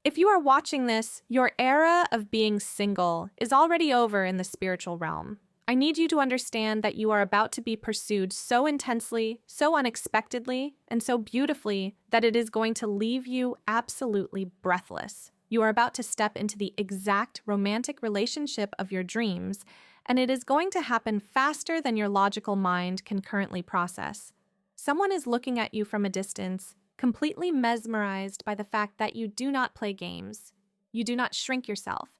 If you are watching this, your era of being single is already over in the spiritual realm. I need you to understand that you are about to be pursued so intensely, so unexpectedly, and so beautifully that it is going to leave you absolutely breathless. You are about to step into the exact romantic relationship of your dreams, and it is going to happen faster than your logical mind can currently process. Someone is looking at you from a distance, completely mesmerized by the fact that you do not play games, you do not shrink yourself,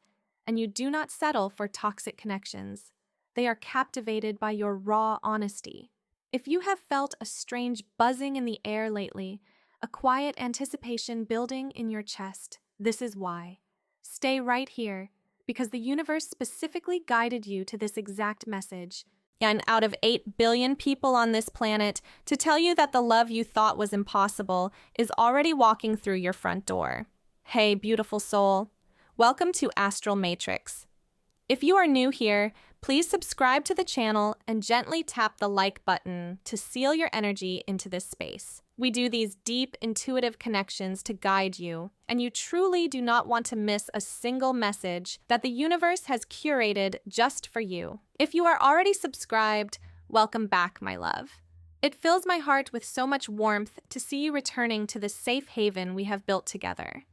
and you do not settle for toxic connections. They are captivated by your raw honesty. If you have felt a strange buzzing in the air lately, a quiet anticipation building in your chest, this is why. Stay right here, because the universe specifically guided you to this exact message. And out of 8 billion people on this planet, to tell you that the love you thought was impossible is already walking through your front door. Hey, beautiful soul. Welcome to Astral Matrix. If you are new here, please subscribe to the channel and gently tap the like button to seal your energy into this space. We do these deep, intuitive connections to guide you, and you truly do not want to miss a single message that the universe has curated just for you. If you are already subscribed, welcome back, my love. It fills my heart with so much warmth to see you returning to the safe haven we have built together.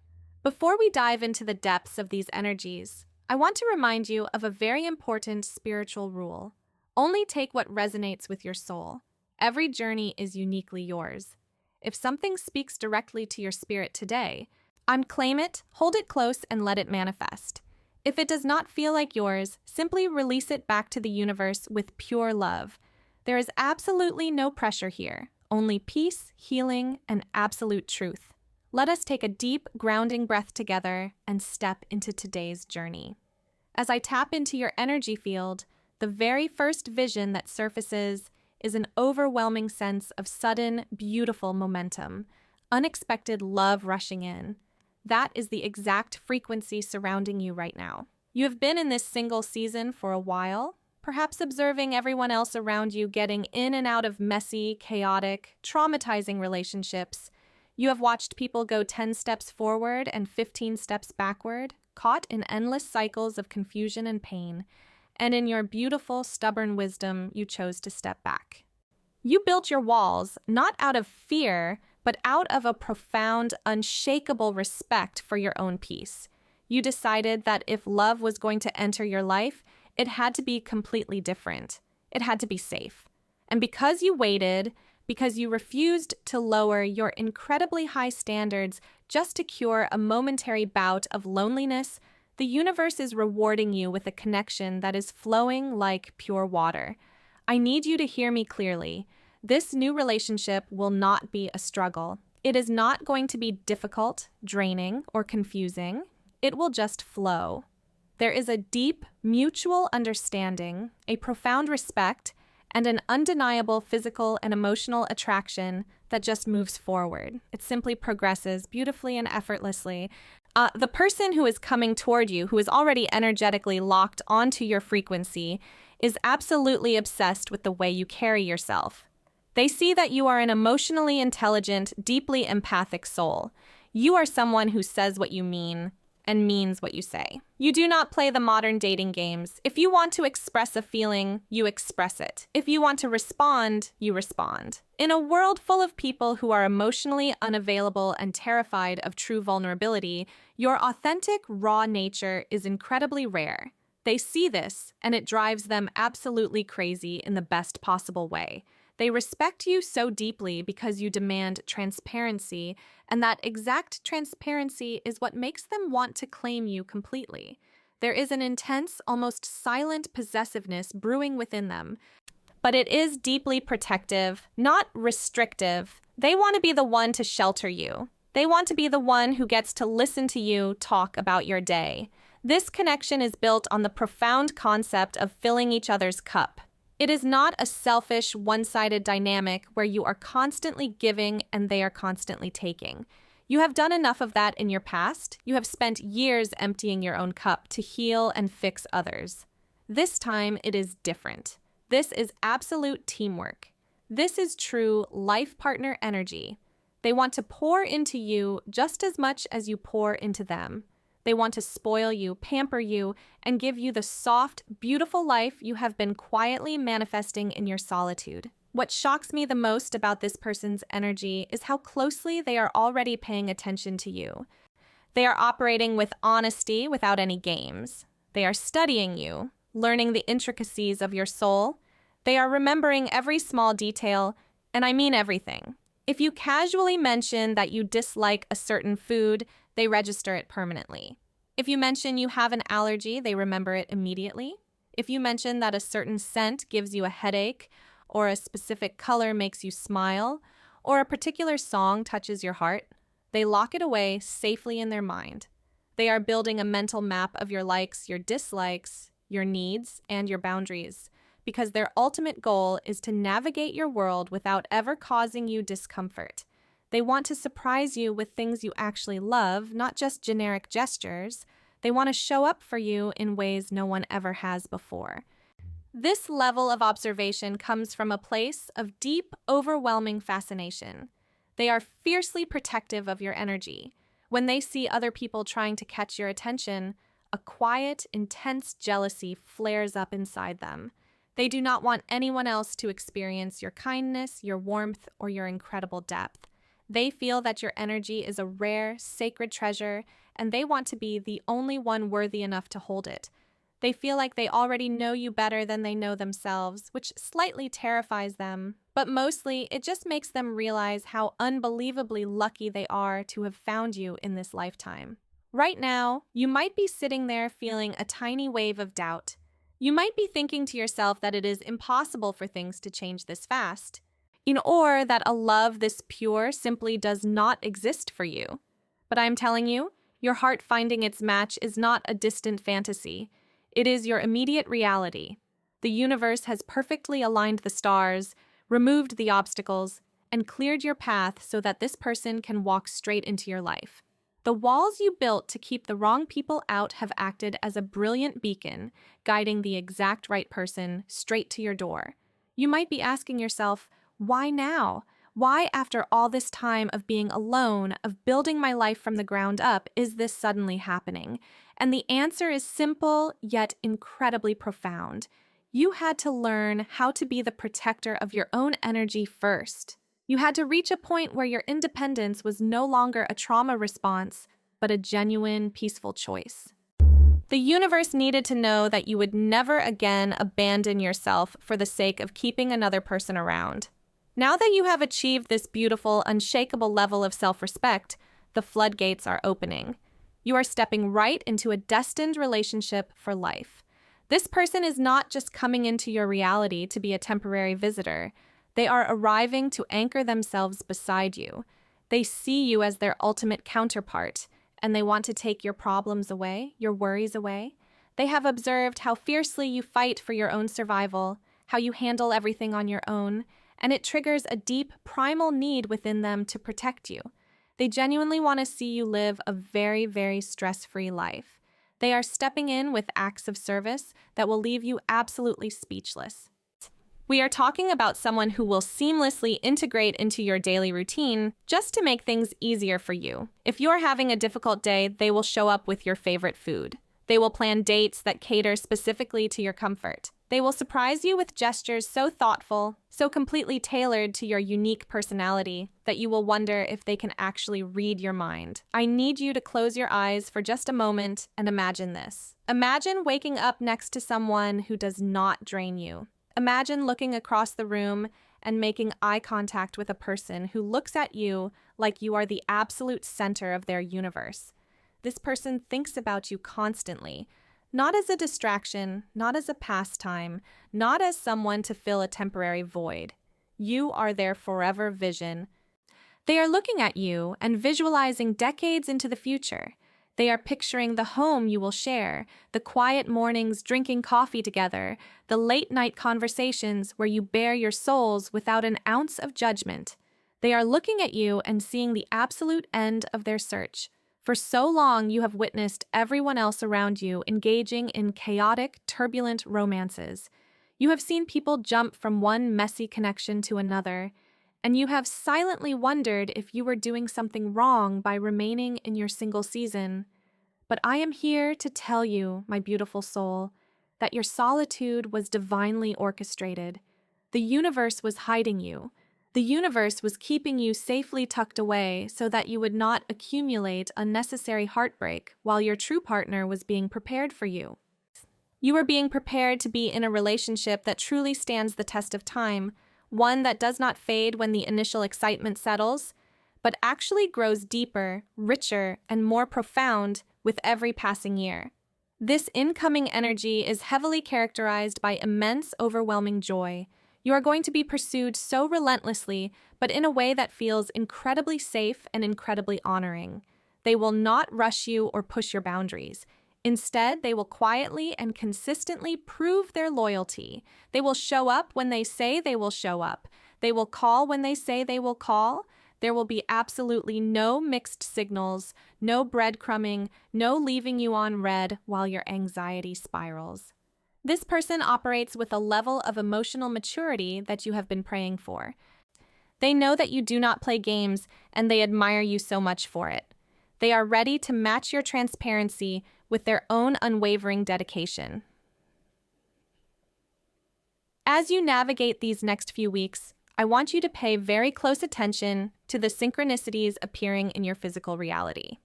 Before we dive into the depths of these energies, I want to remind you of a very important spiritual rule. Only take what resonates with your soul. Every journey is uniquely yours. If something speaks directly to your spirit today, claim it, hold it close, and let it manifest. If it does not feel like yours, simply release it back to the universe with pure love. There is absolutely no pressure here, only peace, healing, and absolute truth. Let us take a deep, grounding breath together and step into today's journey. As I tap into your energy field, the very first vision that surfaces is an overwhelming sense of sudden, beautiful momentum, unexpected love rushing in. That is the exact frequency surrounding you right now. You have been in this single season for a while, perhaps observing everyone else around you getting in and out of messy, chaotic, traumatizing relationships. You have watched people go 10 steps forward and 15 steps backward, caught in endless cycles of confusion and pain. And in your beautiful, stubborn wisdom, you chose to step back. You built your walls not out of fear, but out of a profound, unshakable respect for your own peace. You decided that if love was going to enter your life, it had to be completely different. It had to be safe. And because you waited, because you refused to lower your incredibly high standards just to cure a momentary bout of loneliness, the universe is rewarding you with a connection that is flowing like pure water. I need you to hear me clearly. This new relationship will not be a struggle. It is not going to be difficult, draining, or confusing. It will just flow. There is a deep, mutual understanding, a profound respect, and an undeniable physical and emotional attraction that just moves forward. It simply progresses beautifully and effortlessly. The person who is coming toward you, who is already energetically locked onto your frequency, is absolutely obsessed with the way you carry yourself. They see that you are an emotionally intelligent, deeply empathic soul. You are someone who says what you mean and means what you say. You do not play the modern dating games. If you want to express a feeling, you express it. If you want to respond, you respond. In a world full of people who are emotionally unavailable and terrified of true vulnerability, your authentic, raw nature is incredibly rare. They see this, and it drives them absolutely crazy in the best possible way. They respect you so deeply because you demand transparency, and that exact transparency is what makes them want to claim you completely. There is an intense, almost silent possessiveness brewing within them, but it is deeply protective, not restrictive. They want to be the one to shelter you. They want to be the one who gets to listen to you talk about your day. This connection is built on the profound concept of filling each other's cup. It is not a selfish, one-sided dynamic where you are constantly giving and they are constantly taking. You have done enough of that in your past. You have spent years emptying your own cup to heal and fix others. This time, it is different. This is absolute teamwork. This is true life partner energy. They want to pour into you just as much as you pour into them. They want to spoil you, pamper you, and give you the soft, beautiful life you have been quietly manifesting in your solitude. What shocks me the most about this person's energy is how closely they are already paying attention to you. They are operating with honesty without any games. They are studying you, learning the intricacies of your soul. They are remembering every small detail, and I mean everything. If you casually mention that you dislike a certain food, they register it permanently. If you mention you have an allergy, they remember it immediately. If you mention that a certain scent gives you a headache, or a specific color makes you smile, or a particular song touches your heart, they lock it away safely in their mind. They are building a mental map of your likes, your dislikes, your needs, and your boundaries, because their ultimate goal is to navigate your world without ever causing you discomfort. They want to surprise you with things you actually love, not just generic gestures. They want to show up for you in ways no one ever has before. This level of observation comes from a place of deep, overwhelming fascination. They are fiercely protective of your energy. When they see other people trying to catch your attention, a quiet, intense jealousy flares up inside them. They do not want anyone else to experience your kindness, your warmth, or your incredible depth. They feel that your energy is a rare, sacred treasure, and they want to be the only one worthy enough to hold it. They feel like they already know you better than they know themselves, which slightly terrifies them. But mostly, it just makes them realize how unbelievably lucky they are to have found you in this lifetime. Right now, you might be sitting there feeling a tiny wave of doubt. You might be thinking to yourself that it is impossible for things to change this fast, or that a love this pure simply does not exist for you. But I'm telling you, your heart finding its match is not a distant fantasy. It is your immediate reality. The universe has perfectly aligned the stars, removed the obstacles, and cleared your path so that this person can walk straight into your life. The walls you built to keep the wrong people out have acted as a brilliant beacon, guiding the exact right person straight to your door. You might be asking yourself, why now? Why, after all this time of being alone, of building my life from the ground up, is this suddenly happening? And the answer is simple, yet incredibly profound. You had to learn how to be the protector of your own energy first. You had to reach a point where your independence was no longer a trauma response, but a genuine, peaceful choice. The universe needed to know that you would never again abandon yourself for the sake of keeping another person around. Now that you have achieved this beautiful, unshakable level of self-respect, the floodgates are opening. You are stepping right into a destined relationship for life. This person is not just coming into your reality to be a temporary visitor. They are arriving to anchor themselves beside you. They see you as their ultimate counterpart, and they want to take your problems away, your worries away. They have observed how fiercely you fight for your own survival, how you handle everything on your own, and it triggers a deep, primal need within them to protect you. They genuinely want to see you live a very, very stress-free life. They are stepping in with acts of service that will leave you absolutely speechless. We are talking about someone who will seamlessly integrate into your daily routine just to make things easier for you. If you're having a difficult day, they will show up with your favorite food. They will plan dates that cater specifically to your comfort. They will surprise you with gestures so thoughtful, so completely tailored to your unique personality, that you will wonder if they can actually read your mind. I need you to close your eyes for just a moment and imagine this. Imagine waking up next to someone who does not drain you. Imagine looking across the room and making eye contact with a person who looks at you like you are the absolute center of their universe. This person thinks about you constantly, not as a distraction, not as a pastime, not as someone to fill a temporary void. You are their forever vision. They are looking at you and visualizing decades into the future. They are picturing the home you will share, the quiet mornings drinking coffee together, the late-night conversations where you bare your souls without an ounce of judgment. They are looking at you and seeing the absolute end of their search. For so long, you have witnessed everyone else around you engaging in chaotic, turbulent romances. You have seen people jump from one messy connection to another, and you have silently wondered if you were doing something wrong by remaining in your single season. But I am here to tell you, my beautiful soul, that your solitude was divinely orchestrated. The universe was hiding you. The universe was keeping you safely tucked away so that you would not accumulate unnecessary heartbreak while your true partner was being prepared for you. You are being prepared to be in a relationship that truly stands the test of time, one that does not fade when the initial excitement settles, but actually grows deeper, richer, and more profound with every passing year. This incoming energy is heavily characterized by immense, overwhelming joy. You are going to be pursued so relentlessly, but in a way that feels incredibly safe and incredibly honoring. They will not rush you or push your boundaries. Instead, they will quietly and consistently prove their loyalty. They will show up when they say they will show up. They will call when they say they will call. There will be absolutely no mixed signals, no breadcrumbing, no leaving you on red while your anxiety spirals. This person operates with a level of emotional maturity that you have been praying for. They know that you do not play games, and they admire you so much for it. They are ready to match your transparency with their own unwavering dedication. As you navigate these next few weeks, I want you to pay very close attention to the synchronicities appearing in your physical reality.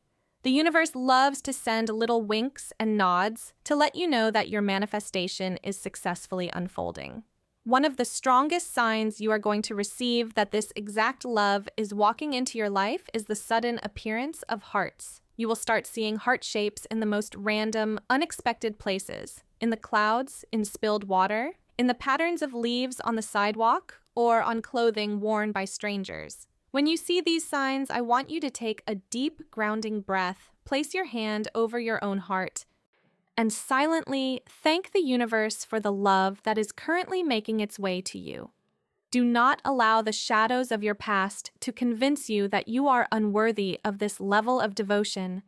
The universe loves to send little winks and nods to let you know that your manifestation is successfully unfolding. One of the strongest signs you are going to receive that this exact love is walking into your life is the sudden appearance of hearts. You will start seeing heart shapes in the most random, unexpected places, in the clouds, in spilled water, in the patterns of leaves on the sidewalk, or on clothing worn by strangers. When you see these signs, I want you to take a deep, grounding breath, place your hand over your own heart, and silently thank the universe for the love that is currently making its way to you. Do not allow the shadows of your past to convince you that you are unworthy of this level of devotion.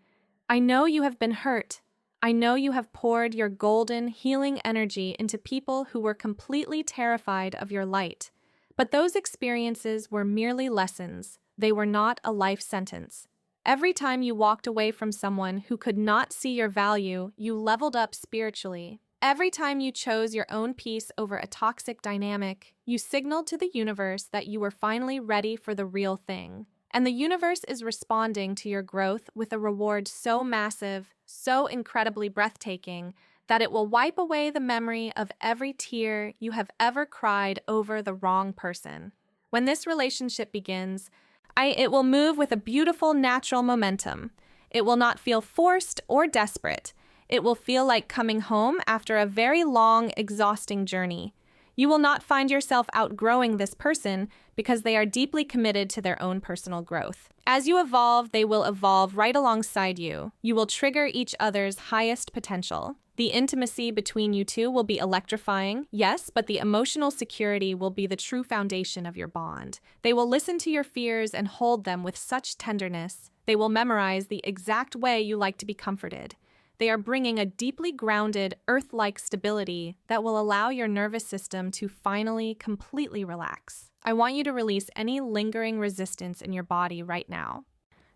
I know you have been hurt. I know you have poured your golden, healing energy into people who were completely terrified of your light. But those experiences were merely lessons. They were not a life sentence. Every time you walked away from someone who could not see your value, you leveled up spiritually. Every time you chose your own peace over a toxic dynamic, you signaled to the universe that you were finally ready for the real thing. And the universe is responding to your growth with a reward so massive, so incredibly breathtaking, that it will wipe away the memory of every tear you have ever cried over the wrong person. When this relationship begins, it will move with a beautiful natural momentum. It will not feel forced or desperate. It will feel like coming home after a very long, exhausting journey. You will not find yourself outgrowing this person because they are deeply committed to their own personal growth. As you evolve, they will evolve right alongside you. You will trigger each other's highest potential. The intimacy between you two will be electrifying, yes, but the emotional security will be the true foundation of your bond. They will listen to your fears and hold them with such tenderness. They will memorize the exact way you like to be comforted. They are bringing a deeply grounded, earth-like stability that will allow your nervous system to finally completely relax. I want you to release any lingering resistance in your body right now.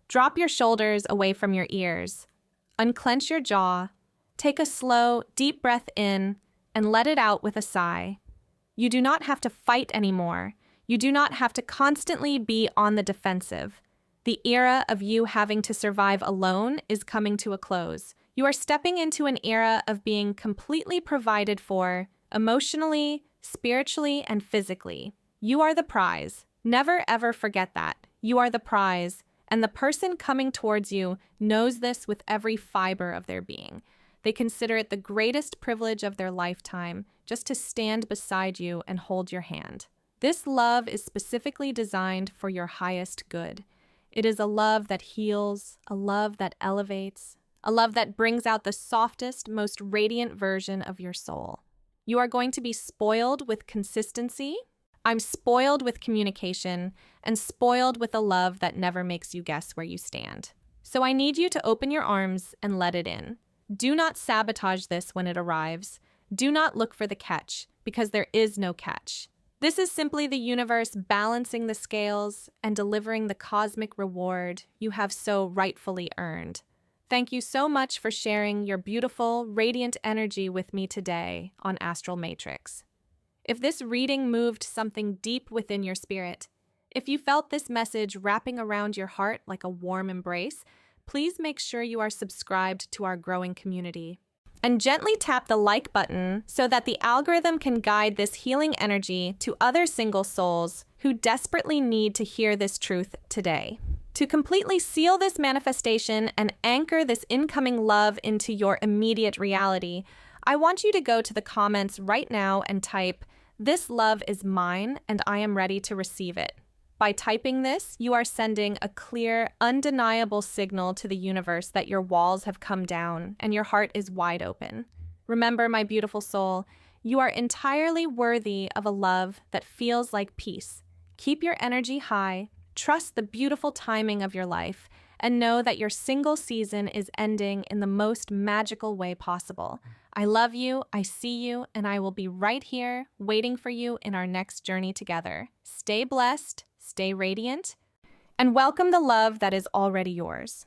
Drop your shoulders away from your ears. Unclench your jaw. Take a slow, deep breath in and let it out with a sigh. You do not have to fight anymore. You do not have to constantly be on the defensive. The era of you having to survive alone is coming to a close. You are stepping into an era of being completely provided for, emotionally, spiritually, and physically. You are the prize. Never ever forget that. You are the prize, and the person coming towards you knows this with every fiber of their being. They consider it the greatest privilege of their lifetime just to stand beside you and hold your hand. This love is specifically designed for your highest good. It is a love that heals, a love that elevates, a love that brings out the softest, most radiant version of your soul. You are going to be spoiled with consistency. I'm spoiled with communication and spoiled with a love that never makes you guess where you stand. So I need you to open your arms and let it in. Do not sabotage this when it arrives. Do not look for the catch, because there is no catch. This is simply the universe balancing the scales and delivering the cosmic reward you have so rightfully earned. Thank you so much for sharing your beautiful, radiant energy with me today on Astral Matrix. If this reading moved something deep within your spirit, if you felt this message wrapping around your heart like a warm embrace, please make sure you are subscribed to our growing community. And gently tap the like button so that the algorithm can guide this healing energy to other single souls who desperately need to hear this truth today. To completely seal this manifestation and anchor this incoming love into your immediate reality, I want you to go to the comments right now and type, "This love is mine and I am ready to receive it." By typing this, you are sending a clear, undeniable signal to the universe that your walls have come down and your heart is wide open. Remember, my beautiful soul, you are entirely worthy of a love that feels like peace. Keep your energy high, trust the beautiful timing of your life, and know that your single season is ending in the most magical way possible. I love you, I see you, and I will be right here waiting for you in our next journey together. Stay blessed, stay radiant, and welcome the love that is already yours.